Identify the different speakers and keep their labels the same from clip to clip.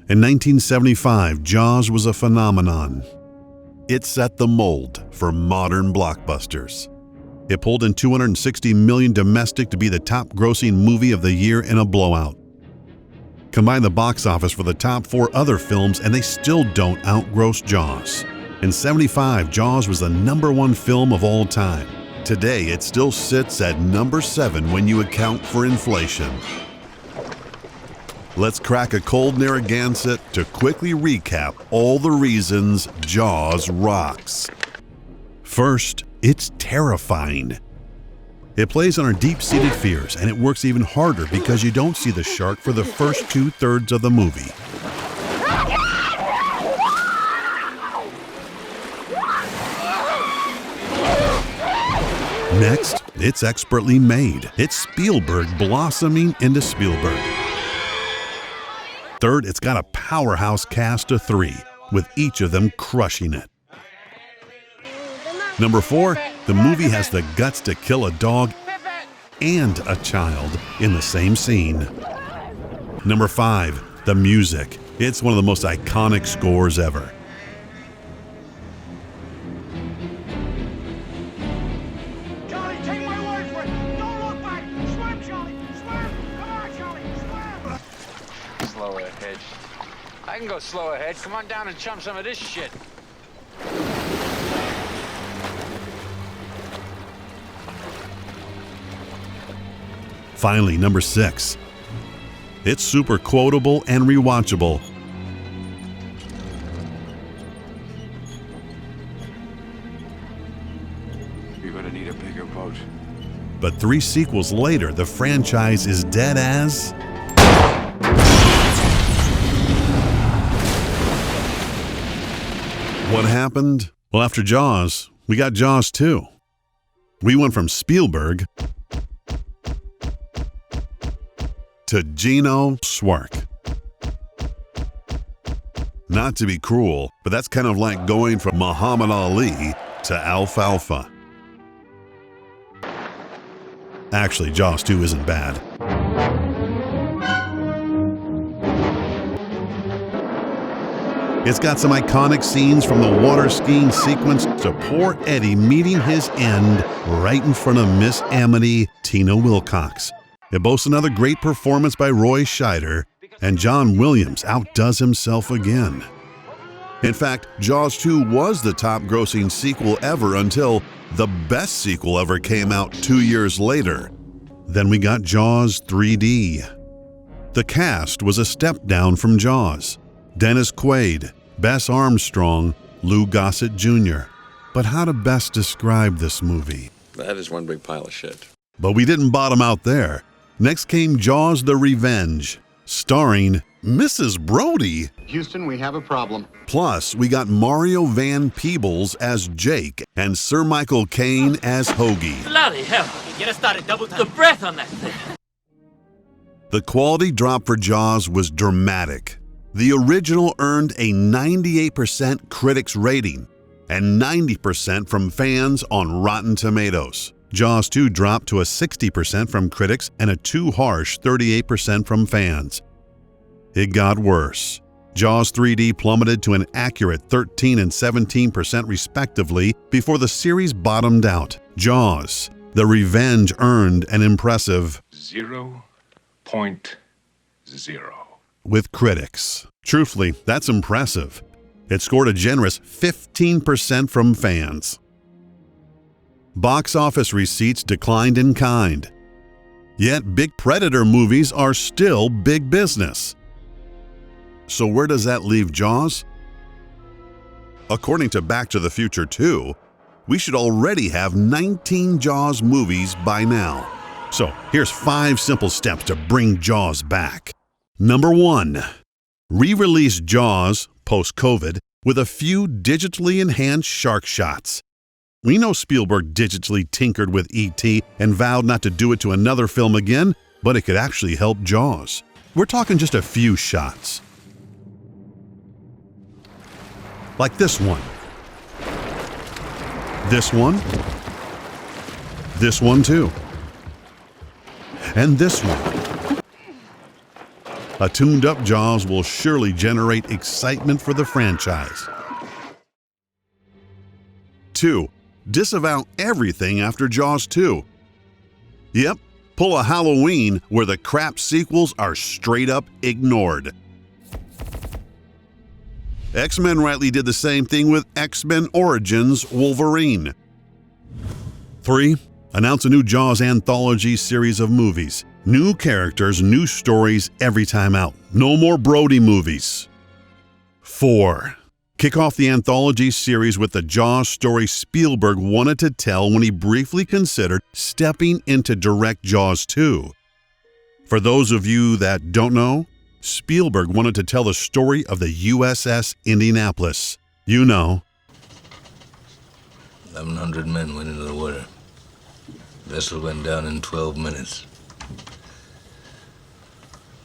Speaker 1: In 1975, Jaws was a phenomenon. It set the mold for modern blockbusters. It pulled in $260 million domestic to be the top-grossing movie of the year in a blowout. Combine the box office for the top 4 other films and they still don't outgross Jaws. In '75, Jaws was the #1 film of all time. Today, it still sits at number 7 when you account for inflation. Let's crack a cold Narragansett to quickly recap all the reasons Jaws rocks. First, it's terrifying. It plays on our deep-seated fears, and it works even harder because you don't see the shark for the first 2/3 of the movie. Next, it's expertly made. It's Spielberg blossoming into Spielberg. Third, it's got a powerhouse cast of 3, with each of them crushing it. Number 4, the movie has the guts to kill a dog and a child in the same scene. Number 5, the music. It's one of the most iconic scores ever.
Speaker 2: Charlie, take my word for it. Don't look back. Swim, Charlie. Swim. Come on, Charlie. Swim.
Speaker 3: Slow ahead. I can go slow ahead. Come on down and chum some of this shit.
Speaker 1: Finally, number 6. It's super quotable and rewatchable.
Speaker 4: You're gonna need a bigger boat.
Speaker 1: But 3 sequels later, the franchise is dead as... What happened? Well, after Jaws, we got Jaws 2. We went from Spielberg to Gino Swark. Not to be cruel, but that's kind of like going from Muhammad Ali to Alfalfa. Actually, Jaws 2 isn't bad. It's got some iconic scenes from the water skiing sequence to poor Eddie meeting his end right in front of Miss Amity, Tina Wilcox. It boasts another great performance by Roy Scheider, and John Williams outdoes himself again. In fact, Jaws 2 was the top-grossing sequel ever until the best sequel ever came out 2 years later. Then we got Jaws 3D. The cast was a step down from Jaws. Dennis Quaid, Bess Armstrong, Lou Gossett Jr. But how to best describe this movie?
Speaker 4: That is one big pile of shit.
Speaker 1: But we didn't bottom out there. Next came Jaws: The Revenge, starring Mrs. Brody.
Speaker 5: Houston, we have a problem.
Speaker 1: Plus, we got Mario Van Peebles as Jake and Sir Michael Caine as Hoagie.
Speaker 6: Bloody hell! Get us started double time. The breath on that thing.
Speaker 1: The quality drop for Jaws was dramatic. The original earned a 98% critics rating and 90% from fans on Rotten Tomatoes. Jaws 2 dropped to a 60% from critics and a too harsh 38% from fans. It got worse. Jaws 3D plummeted to an accurate 13 and 17% respectively before the series bottomed out. Jaws: The Revenge earned an impressive
Speaker 4: 0.0.
Speaker 1: with critics. Truthfully, that's impressive. It scored a generous 15% from fans. Box office receipts declined in kind. Yet big Predator movies are still big business. So where does that leave Jaws? According to Back to the Future 2, we should already have 19 Jaws movies by now. So here's 5 simple steps to bring Jaws back. Number 1. Re-release Jaws, post-COVID, with a few digitally enhanced shark shots. We know Spielberg digitally tinkered with E.T. and vowed not to do it to another film again, but it could actually help Jaws. We're talking just a few shots. Like this one. This one. This one too. And this one. A tuned-up Jaws will surely generate excitement for the franchise. 2. Disavow everything after Jaws 2. Yep, pull a Halloween where the crap sequels are straight up ignored. X-Men rightly did the same thing with X-Men Origins Wolverine. 3. Announce a new Jaws anthology series of movies. New characters, new stories every time out. No more Brody movies. 4. Kick off the anthology series with the Jaws story Spielberg wanted to tell when he briefly considered stepping into direct Jaws 2. For those of you that don't know, Spielberg wanted to tell the story of the USS Indianapolis. You know.
Speaker 5: 1,100 men went into the water. Vessel went down in 12 minutes.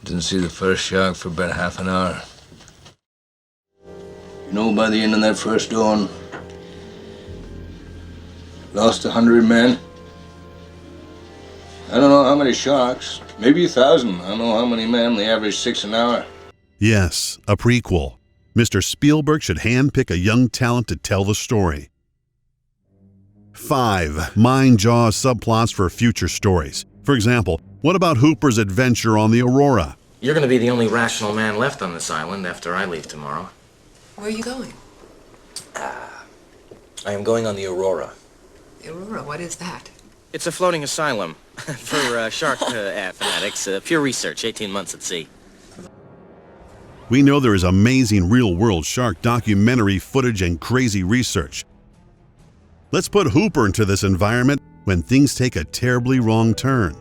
Speaker 5: Didn't see the first shark for about half an hour. You know, by the end of that first dawn, lost 100 men. I don't know how many sharks, maybe 1,000. I don't know how many men, they average 6 an hour.
Speaker 1: Yes, a prequel. Mr. Spielberg should handpick a young talent to tell the story. 5. Mine Jaws subplots for future stories. For example, what about Hooper's adventure on the Aurora?
Speaker 7: You're gonna be the only rational man left on this island after I leave tomorrow.
Speaker 8: Where are you going?
Speaker 7: I am going on the Aurora.
Speaker 8: The Aurora, what is that?
Speaker 7: It's a floating asylum for shark fanatics. Pure research, 18 months at sea.
Speaker 1: We know there is amazing real-world shark documentary footage and crazy research. Let's put Hooper into this environment when things take a terribly wrong turn.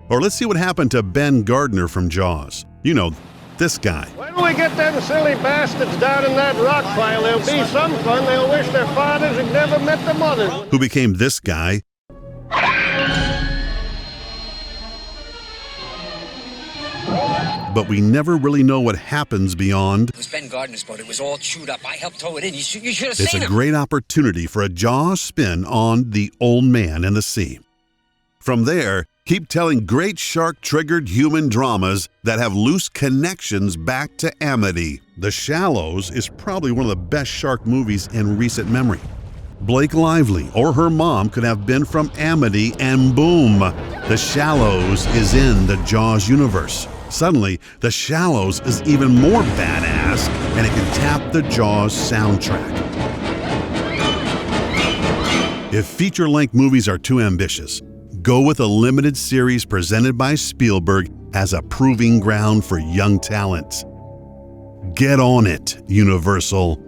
Speaker 1: Or let's see what happened to Ben Gardner from Jaws. You know, this guy.
Speaker 2: When we get them silly bastards down in that rock pile, there'll be some fun. They'll wish their fathers had never met the mothers.
Speaker 1: Who became this guy. But we never really know what happens beyond.
Speaker 9: It was Ben Gardner's boat. It was all chewed up. I helped tow it in. You should have seen
Speaker 1: It's a
Speaker 9: him.
Speaker 1: great opportunity for a Jaws spin on The Old Man and the Sea. From there, keep telling great shark-triggered human dramas that have loose connections back to Amity. The Shallows is probably one of the best shark movies in recent memory. Blake Lively or her mom could have been from Amity, and boom, The Shallows is in the Jaws universe. Suddenly, The Shallows is even more badass, and it can tap the Jaws soundtrack. If feature-length movies are too ambitious, go with a limited series presented by Spielberg as a proving ground for young talent. Get on it, Universal.